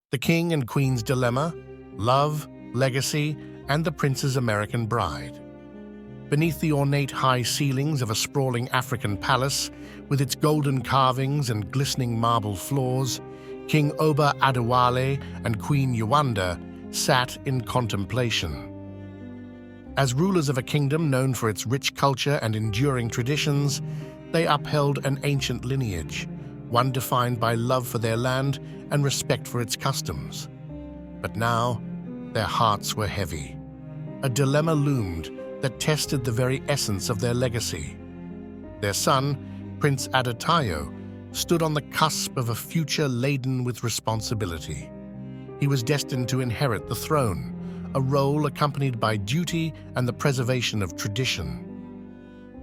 The King and Queen's Dilemma, Love, Legacy, and the Prince's American Bride. Beneath the ornate high ceilings of a sprawling African palace, with its golden carvings and glistening marble floors, King Oba Adewale and Queen Yewande sat in contemplation. As rulers of a kingdom known for its rich culture and enduring traditions, they upheld an ancient lineage, one defined by love for their land and respect for its customs. But now, their hearts were heavy. A dilemma loomed that tested the very essence of their legacy. Their son, Prince Adetayo, stood on the cusp of a future laden with responsibility. He was destined to inherit the throne, a role accompanied by duty and the preservation of tradition.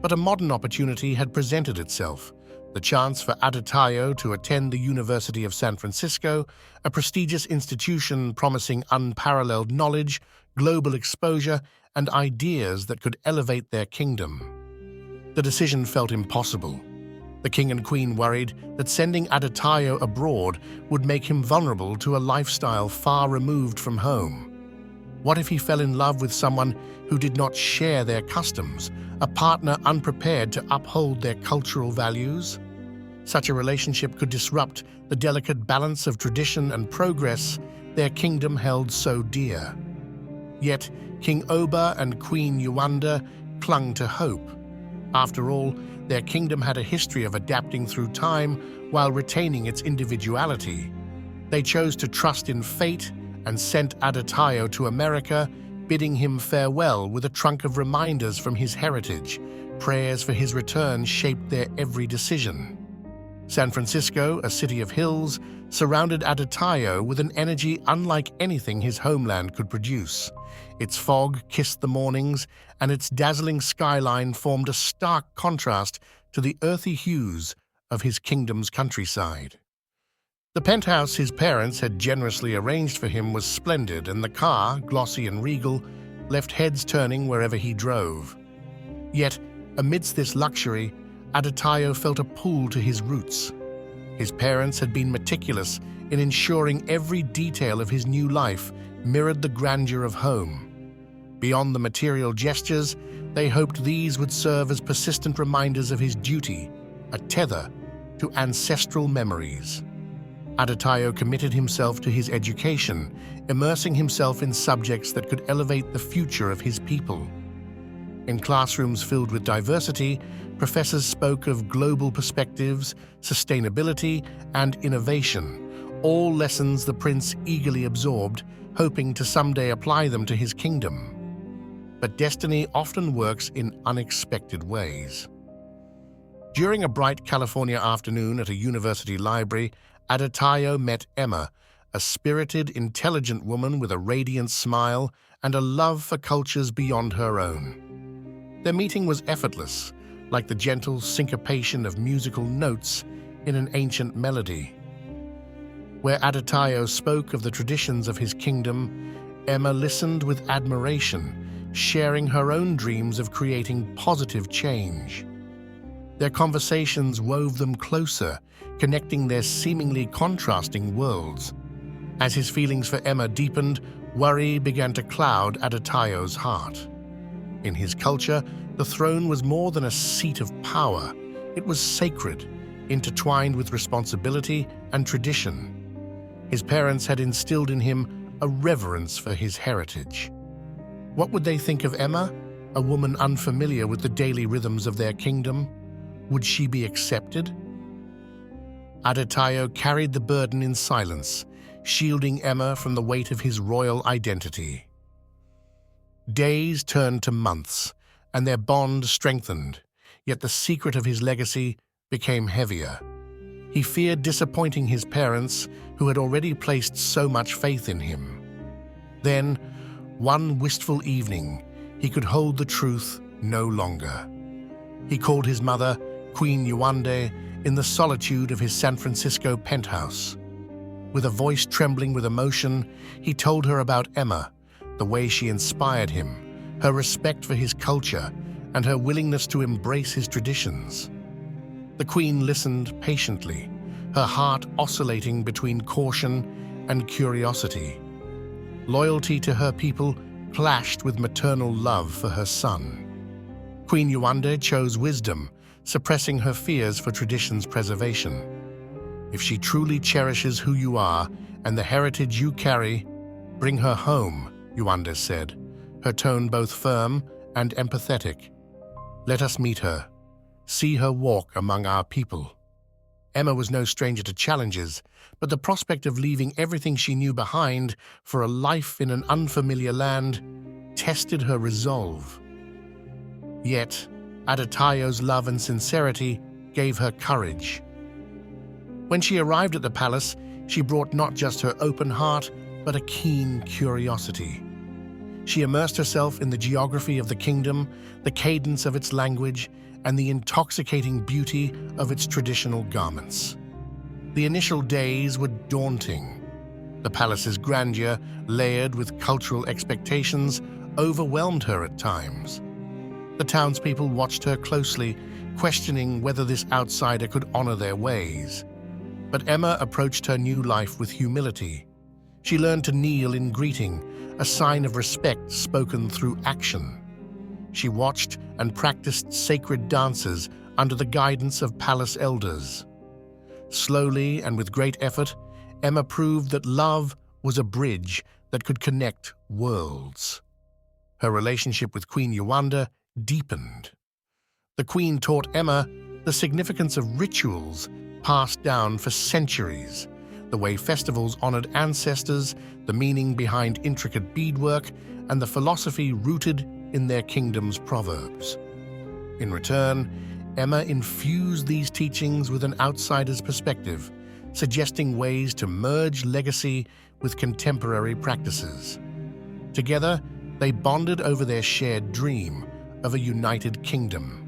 But a modern opportunity had presented itself, the chance for Adetayo to attend the University of San Francisco, a prestigious institution promising unparalleled knowledge, global exposure, and ideas that could elevate their kingdom. The decision felt impossible. The king and queen worried that sending Adetayo abroad would make him vulnerable to a lifestyle far removed from home. What if he fell in love with someone who did not share their customs, a partner unprepared to uphold their cultural values? Such a relationship could disrupt the delicate balance of tradition and progress their kingdom held so dear. Yet, King Oba and Queen Yewande clung to hope. After all, their kingdom had a history of adapting through time while retaining its individuality. They chose to trust in fate and sent Adetayo to America, bidding him farewell with a trunk of reminders from his heritage. Prayers for his return shaped their every decision. San Francisco, a city of hills, surrounded Adetayo with an energy unlike anything his homeland could produce. Its fog kissed the mornings, and its dazzling skyline formed a stark contrast to the earthy hues of his kingdom's countryside. The penthouse his parents had generously arranged for him was splendid, and the car, glossy and regal, left heads turning wherever he drove. Yet, amidst this luxury, Adetayo felt a pull to his roots. His parents had been meticulous in ensuring every detail of his new life mirrored the grandeur of home. Beyond the material gestures, they hoped these would serve as persistent reminders of his duty, a tether to ancestral memories. Adetayo committed himself to his education, immersing himself in subjects that could elevate the future of his people. In classrooms filled with diversity, professors spoke of global perspectives, sustainability, and innovation, all lessons the prince eagerly absorbed, hoping to someday apply them to his kingdom. But destiny often works in unexpected ways. During a bright California afternoon at a university library, Adetayo met Emma, a spirited, intelligent woman with a radiant smile and a love for cultures beyond her own. Their meeting was effortless, like the gentle syncopation of musical notes in an ancient melody. Where Adetayo spoke of the traditions of his kingdom, Emma listened with admiration, sharing her own dreams of creating positive change. Their conversations wove them closer, connecting their seemingly contrasting worlds. As his feelings for Emma deepened, worry began to cloud Adetayo's heart. In his culture, the throne was more than a seat of power. It was sacred, intertwined with responsibility and tradition. His parents had instilled in him a reverence for his heritage. What would they think of Emma, a woman unfamiliar with the daily rhythms of their kingdom? Would she be accepted? Adetayo carried the burden in silence, shielding Emma from the weight of his royal identity. Days turned to months, and their bond strengthened, yet the secret of his legacy became heavier. He feared disappointing his parents, who had already placed so much faith in him. Then, one wistful evening, he could hold the truth no longer. He called his mother, Queen Yewande, in the solitude of his San Francisco penthouse. With a voice trembling with emotion, he told her about Emma, the way she inspired him, her respect for his culture, and her willingness to embrace his traditions. The queen listened patiently, her heart oscillating between caution and curiosity. Loyalty to her people clashed with maternal love for her son. Queen Yewande chose wisdom, suppressing her fears for tradition's preservation. If she truly cherishes who you are and the heritage you carry, bring her home, Yewande said, her tone both firm and empathetic. Let us meet her, see her walk among our people. Emma was no stranger to challenges, but the prospect of leaving everything she knew behind for a life in an unfamiliar land tested her resolve. Yet, Adetayo's love and sincerity gave her courage. When she arrived at the palace, she brought not just her open heart, but a keen curiosity. She immersed herself in the geography of the kingdom, the cadence of its language, and the intoxicating beauty of its traditional garments. The initial days were daunting. The palace's grandeur, layered with cultural expectations, overwhelmed her at times. The townspeople watched her closely, questioning whether this outsider could honor their ways. But Emma approached her new life with humility. She learned to kneel in greeting, a sign of respect spoken through action. She watched and practiced sacred dances under the guidance of palace elders. Slowly and with great effort, Emma proved that love was a bridge that could connect worlds. Her relationship with Queen Yewande deepened. The Queen taught Emma the significance of rituals passed down for centuries, the way festivals honored ancestors, the meaning behind intricate beadwork, and the philosophy rooted in their kingdom's proverbs. In return, Emma infused these teachings with an outsider's perspective, suggesting ways to merge legacy with contemporary practices. Together, they bonded over their shared dream of a united kingdom.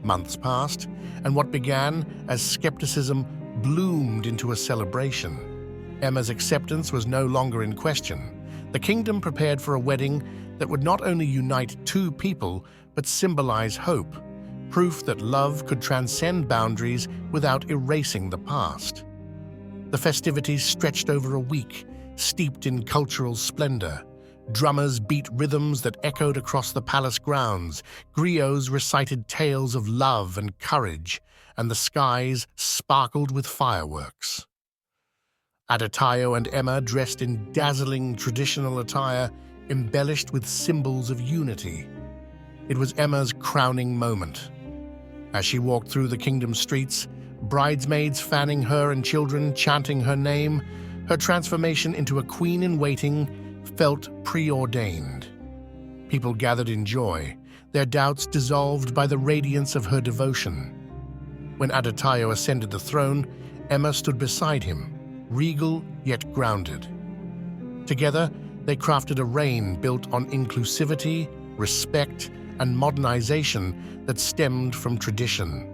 Months passed, and what began as skepticism bloomed into a celebration. Emma's acceptance was no longer in question. The kingdom prepared for a wedding that would not only unite two people, but symbolize hope, proof that love could transcend boundaries without erasing the past. The festivities stretched over a week, steeped in cultural splendor. Drummers beat rhythms that echoed across the palace grounds, griots recited tales of love and courage, and the skies sparkled with fireworks. Adetayo and Emma, dressed in dazzling traditional attire, embellished with symbols of unity. It was Emma's crowning moment. As she walked through the kingdom streets, bridesmaids fanning her and children chanting her name, her transformation into a queen-in-waiting felt preordained. People gathered in joy, their doubts dissolved by the radiance of her devotion. When Adetayo ascended the throne, Emma stood beside him, regal yet grounded. Together, they crafted a reign built on inclusivity, respect, and modernization that stemmed from tradition.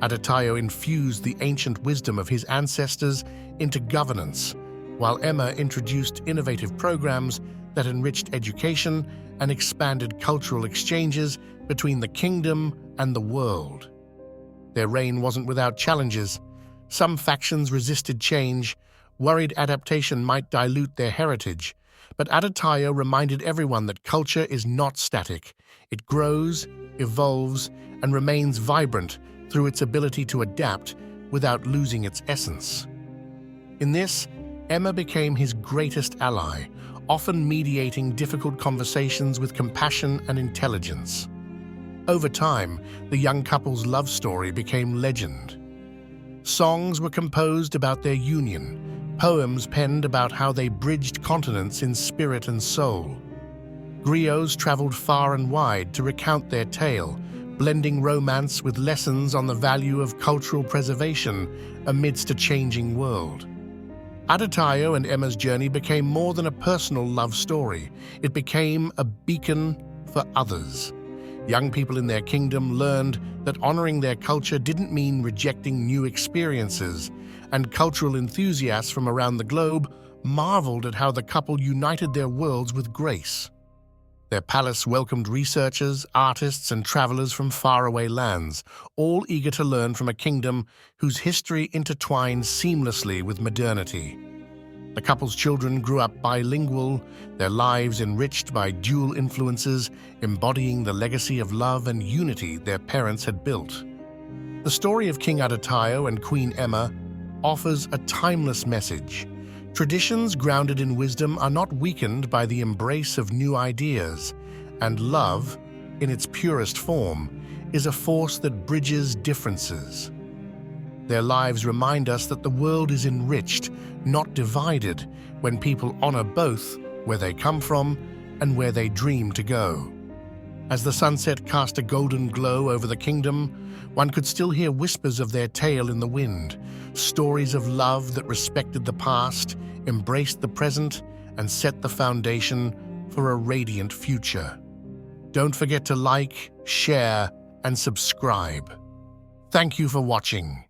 Adetayo infused the ancient wisdom of his ancestors into governance, while Emma introduced innovative programs that enriched education and expanded cultural exchanges between the kingdom and the world. Their reign wasn't without challenges. Some factions resisted change, worried adaptation might dilute their heritage, but Adetayo reminded everyone that culture is not static. It grows, evolves, and remains vibrant through its ability to adapt without losing its essence. In this, Emma became his greatest ally, often mediating difficult conversations with compassion and intelligence. Over time, the young couple's love story became legend. Songs were composed about their union, poems penned about how they bridged continents in spirit and soul. Griots traveled far and wide to recount their tale, blending romance with lessons on the value of cultural preservation amidst a changing world. Adetayo and Emma's journey became more than a personal love story. It became a beacon for others. Young people in their kingdom learned that honoring their culture didn't mean rejecting new experiences, and cultural enthusiasts from around the globe marveled at how the couple united their worlds with grace. Their palace welcomed researchers, artists, and travelers from faraway lands, all eager to learn from a kingdom whose history intertwined seamlessly with modernity. The couple's children grew up bilingual, their lives enriched by dual influences, embodying the legacy of love and unity their parents had built. The story of King Adatayo and Queen Emma offers a timeless message. Traditions grounded in wisdom are not weakened by the embrace of new ideas, and love, in its purest form, is a force that bridges differences. Their lives remind us that the world is enriched, not divided, when people honor both where they come from and where they dream to go. As the sunset cast a golden glow over the kingdom, one could still hear whispers of their tale in the wind, stories of love that respected the past, embraced the present, and set the foundation for a radiant future. Don't forget to like, share, and subscribe. Thank you for watching.